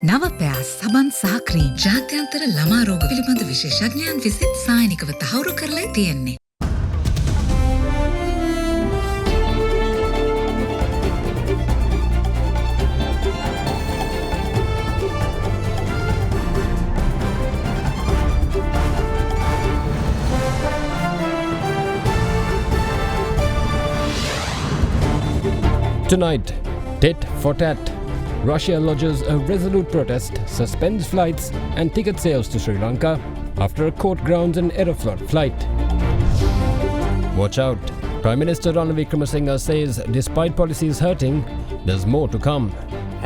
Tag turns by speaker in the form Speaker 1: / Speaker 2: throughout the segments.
Speaker 1: නවපෑස් සබන් සහ ක්‍රීම් ජාත්‍යන්තර ළමා රෝග පිළිබඳ විශේෂඥයන් විසින් සායනිකව තහවුරු කරලා තියෙන්නේ.
Speaker 2: Tonight, tit for tat. Russia lodges a resolute protest, suspends flights and ticket sales to Sri Lanka after a court grounds an Aeroflot flight. Watch out. Prime Minister Ranil Wickremesinghe says despite policies hurting, there's more to come.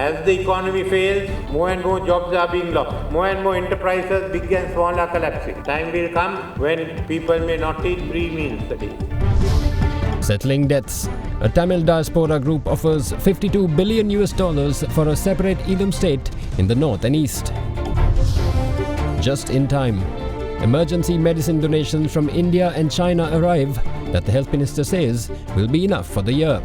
Speaker 3: As the economy fails, more and more jobs are being lost. More and more enterprises, big and small, are collapsing. Time will come when people may not eat 3 meals a day.
Speaker 2: Settling debts. A Tamil diaspora group offers $52 billion for a separate Elam state in the north and east. Just in time. Emergency medicine donations from India and China arrive that the health minister says will be enough for the year.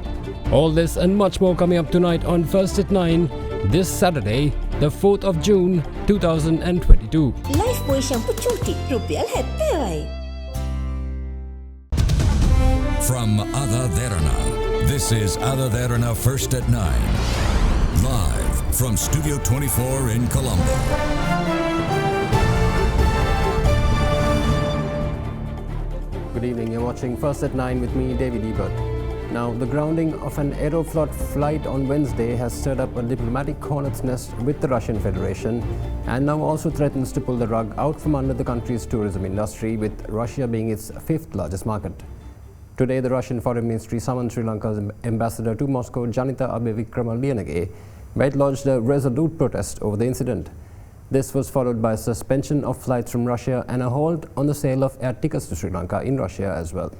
Speaker 2: All this and much more coming up tonight on First at 9, this Saturday, the 4th of June 2022.
Speaker 4: Lifebuoy shampoo chuti rupial 70යි.
Speaker 5: From AdaDerana, this is AdaDerana First at 9. Live from Studio 24 in Colombo.
Speaker 2: Good evening, you're watching First at 9 with me, David Ebert. Now, the grounding of an Aeroflot flight on Wednesday has stirred up a diplomatic hornet's nest with the Russian Federation and now also threatens to pull the rug out from under the country's tourism industry, with Russia being its 5th largest market. Today, the Russian Foreign Ministry summoned Sri Lanka's ambassador to Moscow, Janita Abhivikramalliyanage, where it lodged a resolute protest over the incident. This was followed by a suspension of flights from Russia and a halt on the sale of air tickets to Sri Lanka in Russia as well.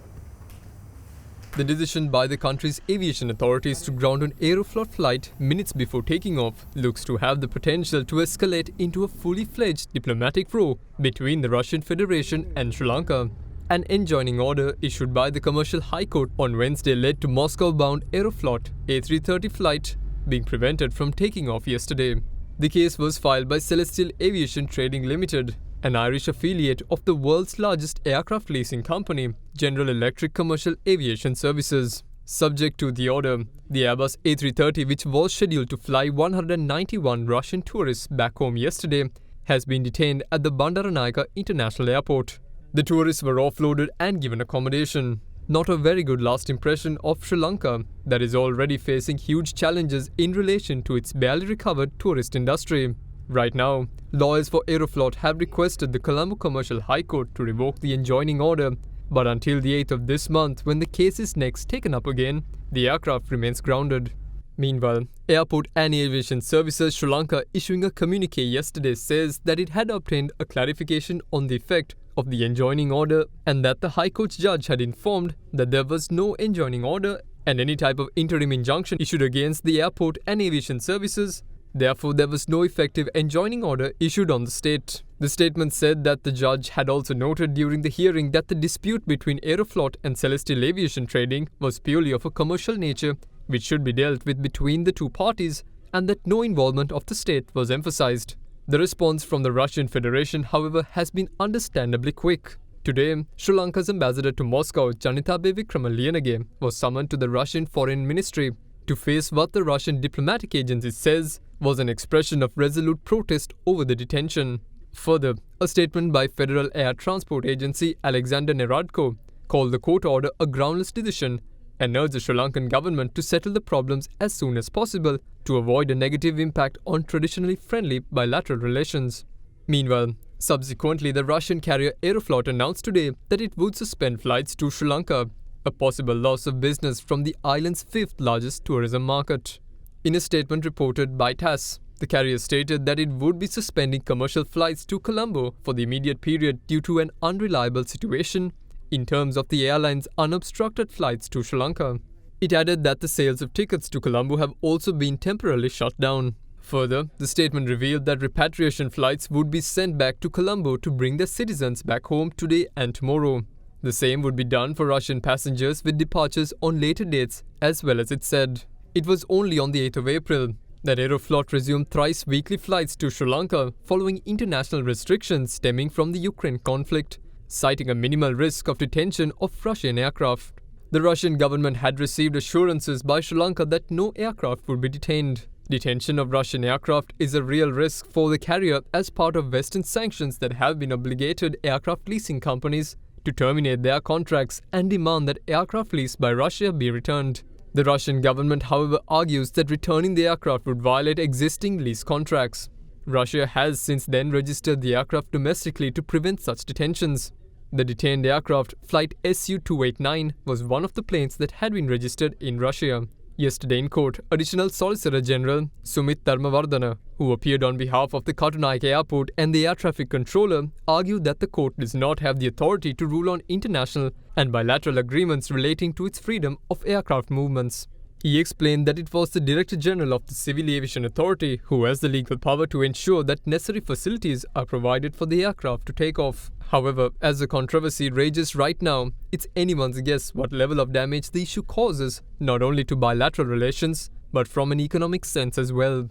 Speaker 6: The decision by the country's aviation authorities to ground an Aeroflot flight minutes before taking off looks to have the potential to escalate into a fully fledged diplomatic row between the Russian Federation and Sri Lanka. An enjoining order issued by the Commercial High Court on Wednesday led to Moscow-bound Aeroflot A330 flight being prevented from taking off yesterday. The case was filed by Celestial Aviation Trading Limited, an Irish affiliate of the world's largest aircraft leasing company, General Electric Commercial Aviation Services. Subject to the order, the Airbus A330, which was scheduled to fly 191 Russian tourists back home yesterday, has been detained at the Bandaranaike International Airport. The tourists were offloaded and given accommodation. Not a very good last impression of Sri Lanka, that is already facing huge challenges in relation to its barely recovered tourist industry. Right now, lawyers for Aeroflot have requested the Colombo Commercial High Court to revoke the enjoining order, but until the 8th of this month, when the case is next taken up again, the aircraft remains grounded. Meanwhile, Airport and Aviation Services Sri Lanka issuing a communique yesterday says that it had obtained a clarification on the effect of the enjoining order and that the High Court judge had informed that there was no enjoining order and any type of interim injunction issued against the Airport and Aviation Services. Therefore, there was no effective enjoining order issued on the state. The statement said that the judge had also noted during the hearing that the dispute between Aeroflot and Celestial Aviation Trading was purely of a commercial nature, which should be dealt with between the two parties, and that no involvement of the state was emphasized. The response from the Russian Federation, however, has been understandably quick. Today, Sri Lanka's ambassador to Moscow, Janita Abhivikramalliyanage, was summoned to the Russian Foreign Ministry to face what the Russian diplomatic agency says was an expression of resolute protest over the detention. Further, a statement by Federal Air Transport Agency Alexander Neradko called the court order a groundless decision and urged the Sri Lankan government to settle the problems as soon as possible to avoid a negative impact on traditionally friendly bilateral relations. Meanwhile, subsequently, the Russian carrier Aeroflot announced today that it would suspend flights to Sri Lanka, a possible loss of business from the island's 5th largest tourism market. In a statement reported by TASS, the carrier stated that it would be suspending commercial flights to Colombo for the immediate period due to an unreliable situation in terms of the airline's unobstructed flights to Sri Lanka. It added that the sales of tickets to Colombo have also been temporarily shut down. Further, the statement revealed that repatriation flights would be sent back to Colombo to bring their citizens back home today and tomorrow. The same would be done for Russian passengers with departures on later dates as well, as it said. It was only on the 8th of April that Aeroflot resumed thrice weekly flights to Sri Lanka following international restrictions stemming from the Ukraine conflict, citing a minimal risk of detention of Russian aircraft. The Russian government had received assurances by Sri Lanka that no aircraft would be detained. Detention of Russian aircraft is a real risk for the carrier as part of Western sanctions that have been obligated aircraft leasing companies to terminate their contracts and demand that aircraft leased by Russia be returned. The Russian government, however, argues that returning the aircraft would violate existing lease contracts. Russia has since then registered the aircraft domestically to prevent such detentions. The detained aircraft, flight Su-289, was one of the planes that had been registered in Russia. Yesterday in court, Additional Solicitor General Sumit Dharmavardhana, who appeared on behalf of the Katunaika Airport and the air traffic controller, argued that the court does not have the authority to rule on international and bilateral agreements relating to its freedom of aircraft movements. He explained that it was the Director General of the Civil Aviation Authority who has the legal power to ensure that necessary facilities are provided for the aircraft to take off. However, as the controversy rages right now, it's anyone's guess what level of damage the issue causes, not only to bilateral relations, but from an economic sense as well.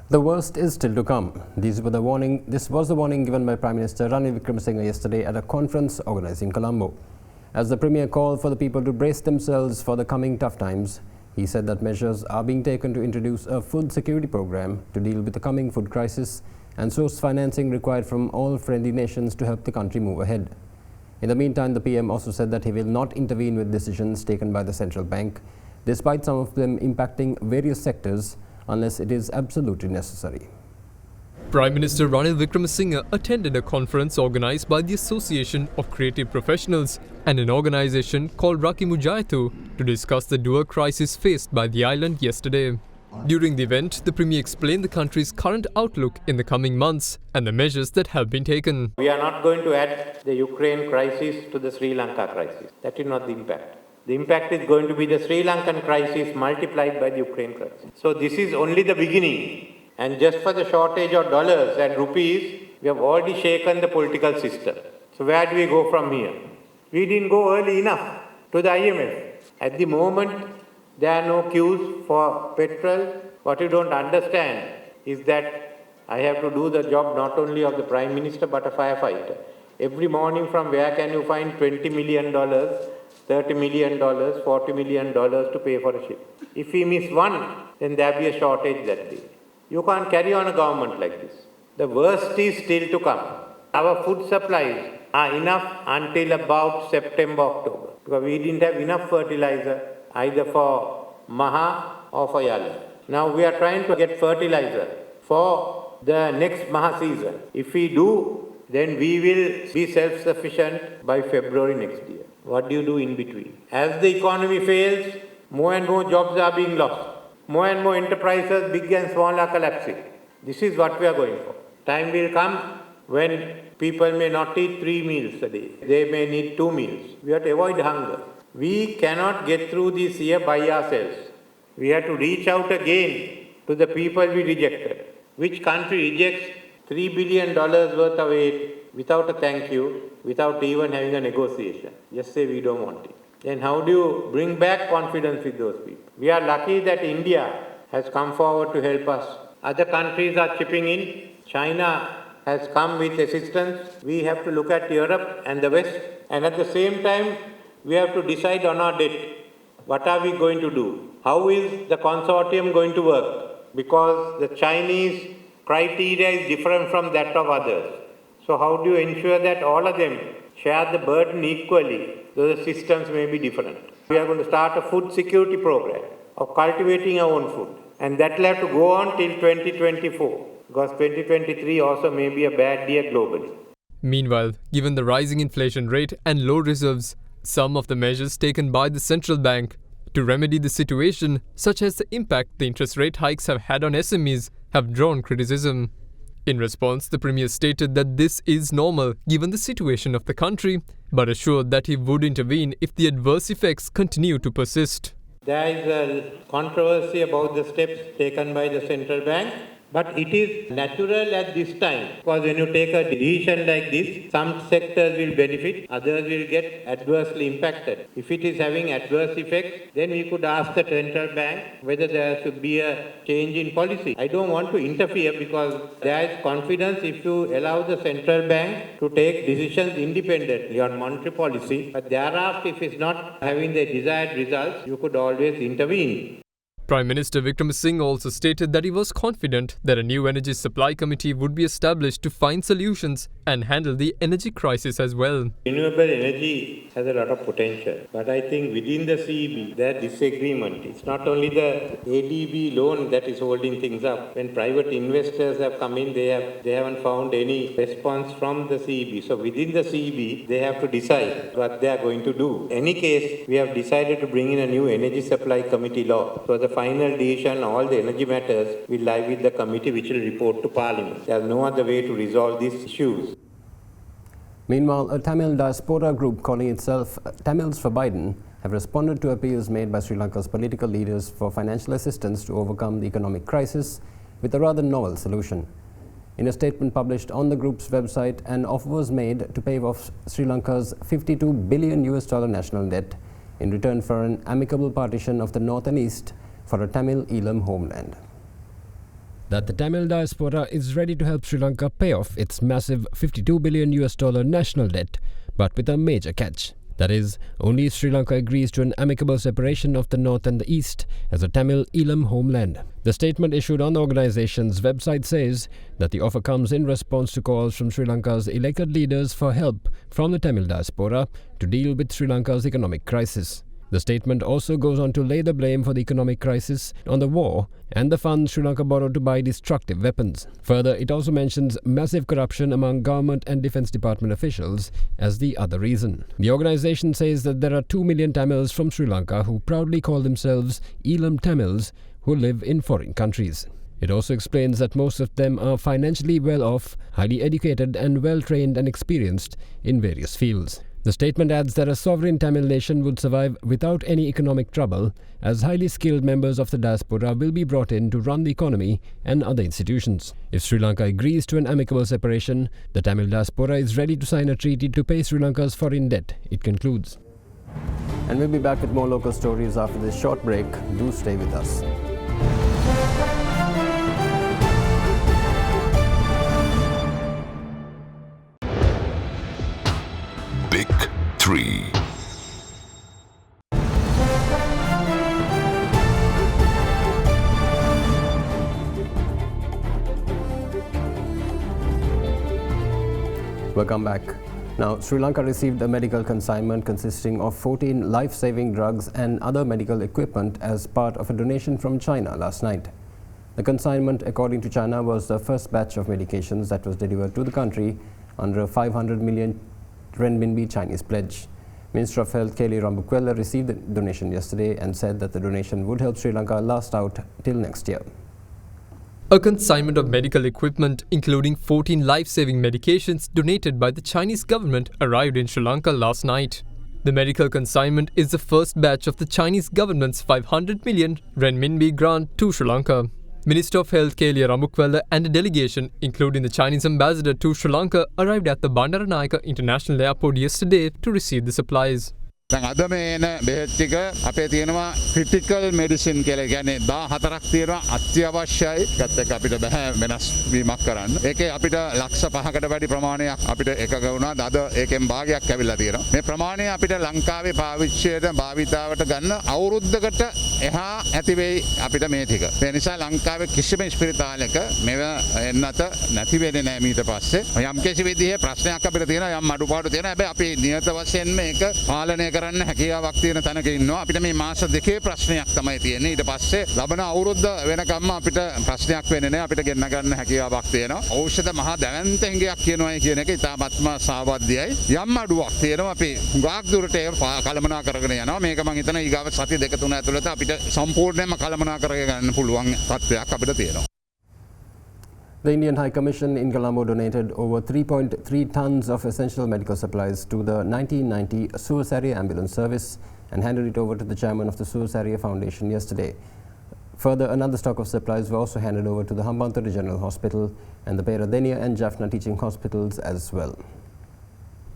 Speaker 2: The worst is still to come. This was the warning given by Prime Minister Ranil Wickremesinghe yesterday at a conference organised in Colombo. As the Premier called for the people to brace themselves for the coming tough times, he said that measures are being taken to introduce a food security program to deal with the coming food crisis and source financing required from all friendly nations to help the country move ahead. In the meantime, the PM also said that he will not intervene with decisions taken by the central bank, despite some of them impacting various sectors, unless it is absolutely necessary.
Speaker 6: Prime Minister Ranil Wickremesinghe attended a conference organised by the Association of Creative Professionals and an organisation called Raki Mujaitu to discuss the dual crisis faced by the island yesterday. During the event, the Premier explained the country's current outlook in the coming months and the measures that have been taken.
Speaker 3: We are not going to add the Ukraine crisis to the Sri Lanka crisis. That is not the impact. The impact is going to be the Sri Lankan crisis multiplied by the Ukraine crisis. So this is only the beginning. And just for the shortage of dollars and rupees, we have already shaken the political system. So where do we go from here? We didn't go early enough to the IMF. At the moment, there are no queues for petrol. What you don't understand is that I have to do the job not only of the Prime Minister but a firefighter. Every morning from where can you find $20 million, $30 million, $40 million to pay for a ship? If we miss one, then there will be a shortage that day. You can't carry on a government like this. The worst is still to come. Our food supplies are enough until about September, October. Because we didn't have enough fertilizer either for Maha or for Yala. Now we are trying to get fertilizer for the next Maha season. If we do, then we will be self-sufficient by February next year. What do you do in between? As the economy fails, more and more jobs are being lost. More and more enterprises, big and small, are collapsing. This is what we are going for. Time will come when people may not eat 3 meals a day. They may need 2 meals. We have to avoid hunger. We cannot get through this year by ourselves. We have to reach out again to the people we rejected. Which country rejects $3 billion worth of aid without a thank you, without even having a negotiation? Just say we don't want it. Then how do you bring back confidence with those people? We are lucky that India has come forward to help us. Other countries are chipping in. China has come with assistance. We have to look at Europe and the West. And at the same time, we have to decide on our debt. What are we going to do? How is the consortium going to work? Because the Chinese criteria is different from that of others. So how do you ensure that all of them share the burden equally, though the systems may be different? We are going to start a food security program of cultivating our own food. And that will have to go on till 2024, because 2023 also may be a bad year globally.
Speaker 6: Meanwhile, given the rising inflation rate and low reserves, some of the measures taken by the central bank to remedy the situation, such as the impact the interest rate hikes have had on SMEs, have drawn criticism. In response, the Premier stated that this is normal given the situation of the country, but assured that he would intervene if the adverse effects continue to persist.
Speaker 3: There is a controversy about the steps taken by the central bank. But it is natural at this time, because when you take a decision like this, some sectors will benefit, others will get adversely impacted. If it is having adverse effects, then we could ask the central bank whether there should be a change in policy. I don't want to interfere because there is confidence if you allow the central bank to take decisions independently on monetary policy, but thereafter if it's not having the desired results, you could always intervene.
Speaker 6: Prime Minister Vikram Singh also stated that he was confident that a new energy supply committee would be established to find solutions and handle the energy crisis as well.
Speaker 3: Renewable energy has a lot of potential, but I think within the CEB there is disagreement. It's not only the ADB loan that is holding things up. When private investors have come in, they haven't found any response from the CEB. So within the CEB, they have to decide what they are going to do. In any case, we have decided to bring in a new energy supply committee law. So the final decision, all the energy matters will lie with the committee which will report to Parliament. There is no other way to resolve these issues.
Speaker 2: Meanwhile, a Tamil diaspora group calling itself Tamils for Biden have responded to appeals made by Sri Lanka's political leaders for financial assistance to overcome the economic crisis with a rather novel solution. In a statement published on the group's website, an offer was made to pay off Sri Lanka's $52 billion national debt in return for an amicable partition of the north and east for a Tamil Elam homeland.
Speaker 7: That the Tamil diaspora is ready to help Sri Lanka pay off its massive $52 billion national debt, but with a major catch. That is, only if Sri Lanka agrees to an amicable separation of the north and the east as a Tamil Elam homeland. The statement issued on the organization's website says that the offer comes in response to calls from Sri Lanka's elected leaders for help from the Tamil diaspora to deal with Sri Lanka's economic crisis. The statement also goes on to lay the blame for the economic crisis on the war and the funds Sri Lanka borrowed to buy destructive weapons. Further, it also mentions massive corruption among government and defense department officials as the other reason. The organization says that there are 2 million Tamils from Sri Lanka who proudly call themselves Elam Tamils who live in foreign countries. It also explains that most of them are financially well off, highly educated and well trained and experienced in various fields. The statement adds that a sovereign Tamil nation would survive without any economic trouble, as highly skilled members of the diaspora will be brought in to run the economy and other institutions. If Sri Lanka agrees to an amicable separation, the Tamil diaspora is ready to sign a treaty to pay Sri Lanka's foreign debt, it concludes.
Speaker 2: And we'll be back with more local stories after this short break. Do stay with us.
Speaker 5: Big 3.
Speaker 2: Welcome back. Now, Sri Lanka received a medical consignment consisting of 14 life-saving drugs and other medical equipment as part of a donation from China last night. The consignment, according to China, was the first batch of medications that was delivered to the country under a 500 million renminbi Chinese pledge. Minister of Health Kelly Rambukwella received the donation yesterday and said that the donation would help Sri Lanka last out till next year.
Speaker 6: A consignment of medical equipment, including 14 life-saving medications donated by the Chinese government, arrived in Sri Lanka last night. The medical consignment is the first batch of the Chinese government's 500 million renminbi grant to Sri Lanka. Minister of Health Kelly Rambukwella and a delegation, including the Chinese ambassador to Sri Lanka, arrived at the Bandaranaike International Airport yesterday to receive the supplies.
Speaker 8: දැන් අද මේ එන බෙහෙත් ටික අපේ තියෙනවා critical medicine කියලා කියන්නේ 14ක් තියෙනවා අත්‍යවශ්‍යයි. ඒකත් එක්ක අපිට බෑ වෙනස් වීමක් කරන්න. ඒකේ අපිට ලක්ෂ 5කට වැඩි ප්‍රමාණයක් අපිට එකග වුණා. අද ඒකෙන් භාගයක් ඇවිල්ලා තියෙනවා. මේ ප්‍රමාණය අපිට ලංකාවේ පාවිච්චියට භාවිතාවට ගන්න අවුරුද්දකට එහා ඇති වෙයි අපිට මේ ටික. ඒ නිසා ලංකාවේ කිසිම ස්පිරිතාලයක මේව එන්නත නැති වෙන්නේ නැහැ මීට පස්සේ. යම් කිසි විදිහේ ප්‍රශ්නයක් අපිට තියෙනවා යම් අඩුපාඩු තියෙනවා. හැබැයි අපි නියත වශයෙන් මේක පාලනය කරන්න හැකියාවක් තියෙන තැනක ඉන්නවා. අපිට මේ මාස දෙකේ ප්‍රශ්නයක් තමයි තියෙන්නේ. ඊට පස්සේ ලබන අවුරුද්ද වෙනකම්ම අපිට ප්‍රශ්නයක් වෙන්නේ නැහැ. අපිට ගෙන්න ගන්න හැකියාවක් තියෙනවා. ඖෂධ මහා දැවැන්ත හිඟයක් කියනවායි කියන එක ඉතාමත්ම සාවද්‍යයි. යම් අඩුවක් තියෙනවා. අපි හුඟක් දුරට ඒක කළමනා කරගෙන යනවා. මේක මම හිතන ඊගාව සති දෙක තුන ඇතුළත අපිට සම්පූර්ණයෙන්ම කළමනා කරගන්න පුළුවන් තත්ත්වයක් අපිට තියෙනවා.
Speaker 2: The Indian High Commission in Colombo donated over 3.3 tons of essential medical supplies to the 1990 Suez Area Ambulance Service and handed it over to the chairman of the Suez Area Foundation yesterday. Further, another stock of supplies were also handed over to the Hambantota General Hospital and the Peradeniya and Jaffna teaching hospitals as well.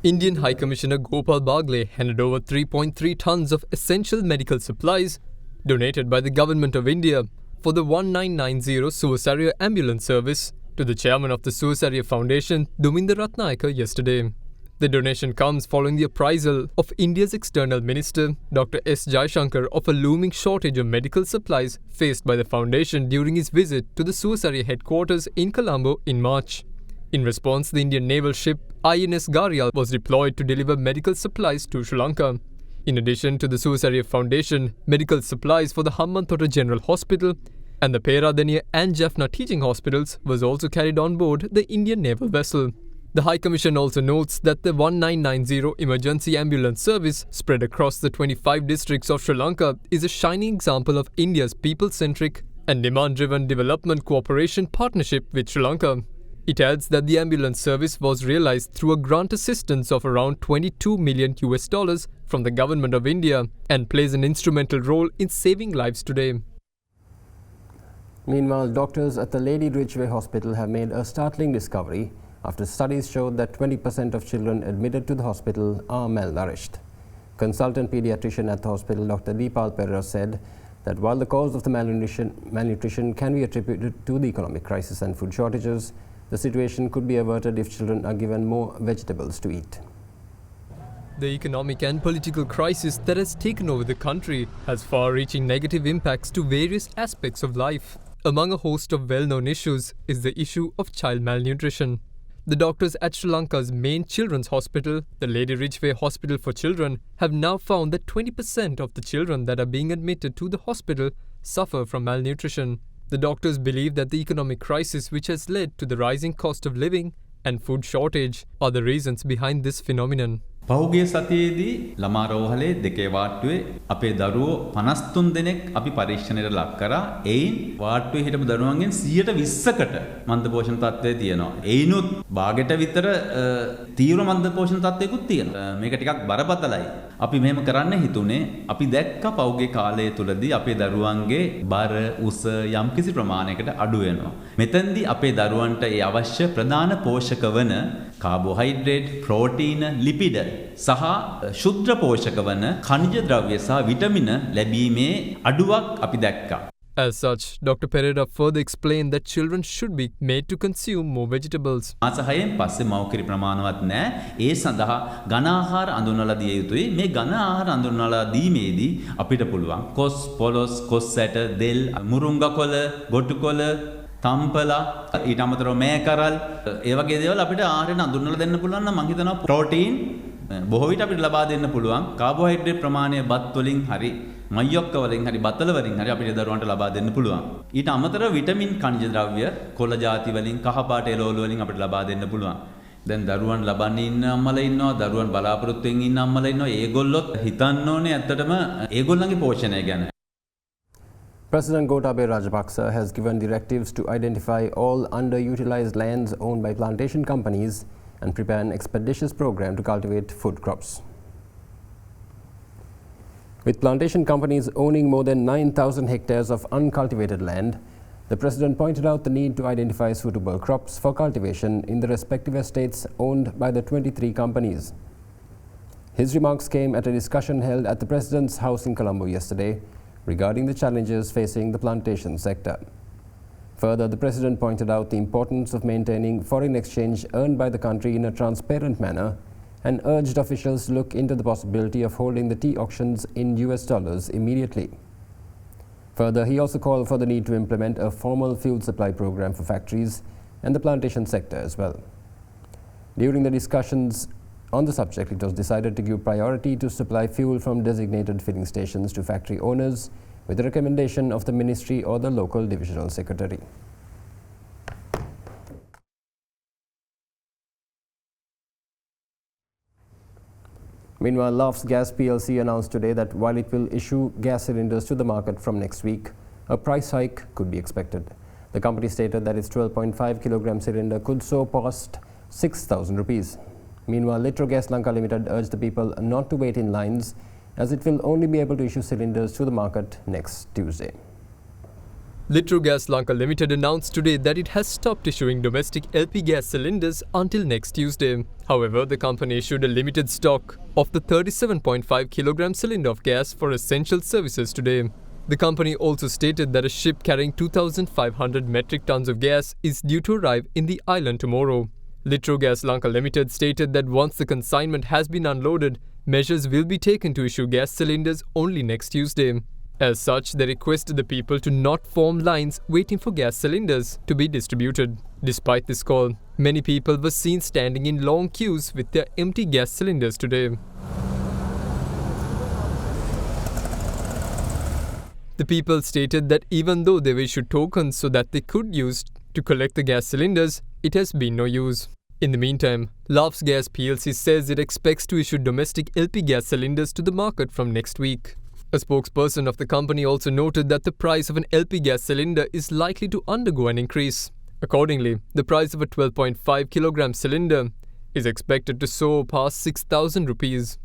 Speaker 6: Indian High Commissioner Gopal Bagle handed over 3.3 tons of essential medical supplies donated by the Government of India for the 1990 Suvasaria ambulance service to the chairman of the Suvasaria Foundation, Duminda Ratnayaka, yesterday. The donation comes following the appraisal of India's External Minister, Dr. S. Jaishankar, of a looming shortage of medical supplies faced by the foundation during his visit to the Suvasaria headquarters in Colombo in March. In response, the Indian naval ship INS Garial was deployed to deliver medical supplies to Sri Lanka. In addition to the Suvasaria Foundation, medical supplies for the Hambantota General Hospital and the Peradeniya and Jaffna teaching hospitals was also carried on board the Indian naval vessel. The High Commission also notes that the 1990 emergency ambulance service spread across the 25 districts of Sri Lanka is a shining example of India's people-centric and demand-driven development cooperation partnership with Sri Lanka. It adds that the ambulance service was realized through a grant assistance of around $22 million from the Government of India and plays an instrumental role in saving lives today.
Speaker 2: Meanwhile, doctors at the Lady Ridgeway Hospital have made a startling discovery after studies showed that 20% of children admitted to the hospital are malnourished. Consultant pediatrician at the hospital, Dr. Deepal Perera, said that while the cause of the malnutrition can be attributed to the economic crisis and food shortages, the situation could be averted if children are given more vegetables to eat.
Speaker 6: The economic and political crisis that has taken over the country has far-reaching negative impacts to various aspects of life. Among a host of well-known issues is the issue of child malnutrition. The doctors at Sri Lanka's main children's hospital, the Lady Ridgeway Hospital for Children, have now found that 20% of the children that are being admitted to the hospital suffer from malnutrition. The doctors believe that the economic crisis which has led to the rising cost of living and food shortage are the reasons behind this phenomenon.
Speaker 9: පහුගිය සතියේදී ළමා රෝහලේ දෙකේ වාට්ටුවේ අපේ දරුවෝ 53 දෙනෙක් අපි පරීක්ෂණයට ලක් කරා. එයින් වාට්ටුවේ හිටපු දරුවන්ගෙන් 120කට මන්ද පෝෂණ තත්ත්වය තියෙනවා. එයිනුත් භාගයට විතර තීව්‍ර මන්ද පෝෂණ තත්ත්වයකුත් තියෙනවා. මේක ටිකක් බරපතලයි. අපි මෙහෙම කරන්න හිතුනේ අපි දැක්ක පහුගිය කාලය තුලදී අපේ දරුවන්ගේ බර උස යම්කිසි ප්‍රමාණයකට අඩු වෙනවා. මෙතෙන්දී අපේ දරුවන්ට ඒ අවශ්‍ය ප්‍රධාන පෝෂක වන කාබෝහයිඩ්‍රේට්, ප්‍රෝටීන, ලිපිඩ සහ ශුද්ධ පෝෂක වන ඛනිජ ද්‍රව්‍ය සහ විටමින ලැබීමේ අඩුවක් අපි දැක්කා.
Speaker 6: As such, Dr. Perera further explained that children should be made to consume more vegetables.
Speaker 9: මාස 6න් පස්සේ මව්කිරි ප්‍රමාණවත් නැහැ. ඒ සඳහා ඝන ආහාර අඳුනලා දිය යුතුයි. මේ ඝන ආහාර අඳුනලා දීමේදී අපිට පුළුවන් කොස්, පොලොස්, කොස් ඇට, දෙල්, මුරුංගා කොළ, ගොටු කොළ, තම්පලා, ඊට අමතරව මේකරල්, ඒ වගේ දේවල් අපිට ආහාරයෙන් අඳුනලා දෙන්න පුළුවන් නම් මම හිතනවා ප්‍රෝටීන් බොහෝ විට අපිට ලබා දෙන්න පුළුවන්. කාබෝහයිඩ්‍රේට් ප්‍රමාණය බත් වලින් හරි මයොක්ක වලින් හරි බතල වලින් හරි අපිට දරුවන්ට ලබා දෙන්න පුළුවන්. ඊට අමතරව විටමින් ඛනිජ ද්‍රව්‍ය කොළ ಜಾති වලින් කහ පාට එළවලු වලින් අපිට ලබා දෙන්න පුළුවන්. දැන් දරුවන් ලබන්න ඉන්න අම්මලා ඉන්නවා, දරුවන් බලාපොරොත්තු වෙමින් ඉන්න අම්මලා ඉන්නවා. ඒගොල්ලොත් හිතන්න ඕනේ ඇත්තටම ඒගොල්ලන්ගේ පෝෂණය ගැන.
Speaker 2: President Gotabaya Rajapaksa has given directives to identify all underutilized lands owned by plantation companies and prepare an expeditious program to cultivate food crops. With plantation companies owning more than 9,000 hectares of uncultivated land, the President pointed out the need to identify suitable crops for cultivation in the respective estates owned by the 23 companies. His remarks came at a discussion held at the President's house in Colombo yesterday regarding the challenges facing the plantation sector. Further, the President pointed out the importance of maintaining foreign exchange earned by the country in a transparent manner and urged officials to look into the possibility of holding the tea auctions in US dollars immediately. Further, he also called for the need to implement a formal fuel supply program for factories and the plantation sector as well. During the discussions on the subject, it was decided to give priority to supply fuel from designated filling stations to factory owners with the recommendation of the ministry or the local divisional secretary. Meanwhile, Laughs Gas PLC announced today that while it will issue gas cylinders to the market from next week, a price hike could be expected. The company stated that its 12.5 kilogram cylinder could so cost 6,000 rupees. Meanwhile, Litrogas Lanka Limited urged the people not to wait in lines as it will only be able to issue cylinders to the market next Tuesday.
Speaker 6: Litro Gas Lanka Limited announced today that it has stopped issuing domestic LP gas cylinders until next Tuesday. However, the company issued a limited stock of the 37.5 kilogram cylinder of gas for essential services today. The company also stated that a ship carrying 2,500 metric tons of gas is due to arrive in the island tomorrow. Litro Gas Lanka Limited stated that once the consignment has been unloaded, measures will be taken to issue gas cylinders only next Tuesday. As such, they requested the people to not form lines waiting for gas cylinders to be distributed. Despite this call, many people were seen standing in long queues with their empty gas cylinders today. The people stated that even though they were issued tokens so that they could use to collect the gas cylinders, it has been no use. In the meantime, Laughs Gas PLC says it expects to issue domestic LP gas cylinders to the market from next week. A spokesperson of the company also noted that the price of an LP gas cylinder is likely to undergo an increase. Accordingly, the price of a 12.5 kilogram cylinder is expected to soar past 6,000 rupees.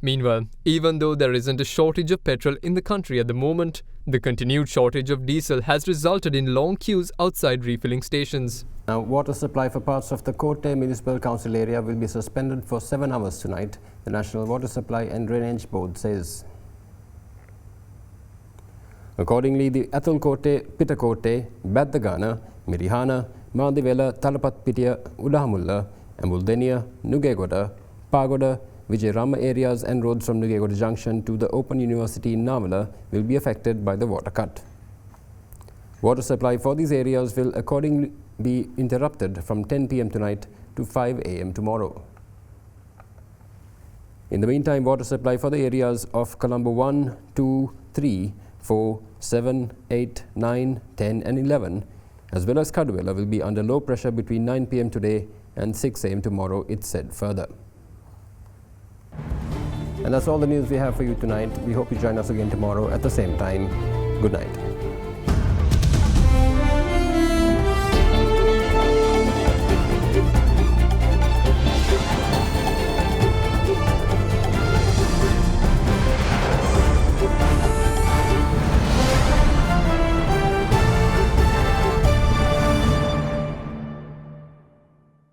Speaker 6: Meanwhile, even though there isn't a shortage of petrol in the country at the moment, the continued shortage of diesel has resulted in long queues outside refilling stations.
Speaker 2: Now, water supply for parts of the Kotte Municipal Council area will be suspended for 7 hours tonight, the National Water Supply and Drainage Board says. Accordingly, the Athalkote, Pitakote, Baddagana, Mirihana, Madivela, Talapatpitiya, Udahamulla, Ambuldenia, Nugegoda, Pagoda, Vijayarama areas and roads from Nugegoda Junction to the Open University in Navala will be affected by the water cut. Water supply for these areas will accordingly be interrupted from 10 p.m. tonight to 5 a.m. tomorrow. In the meantime, water supply for the areas of Colombo 1, 2, 3, 4, 7, 8, 9, 10 and 11 as well as Kaduvela will be under low pressure between 9 p.m. today and 6 a.m. tomorrow, it said further. And that's all the news we have for you tonight. We hope you join us again tomorrow at the same time. Good night.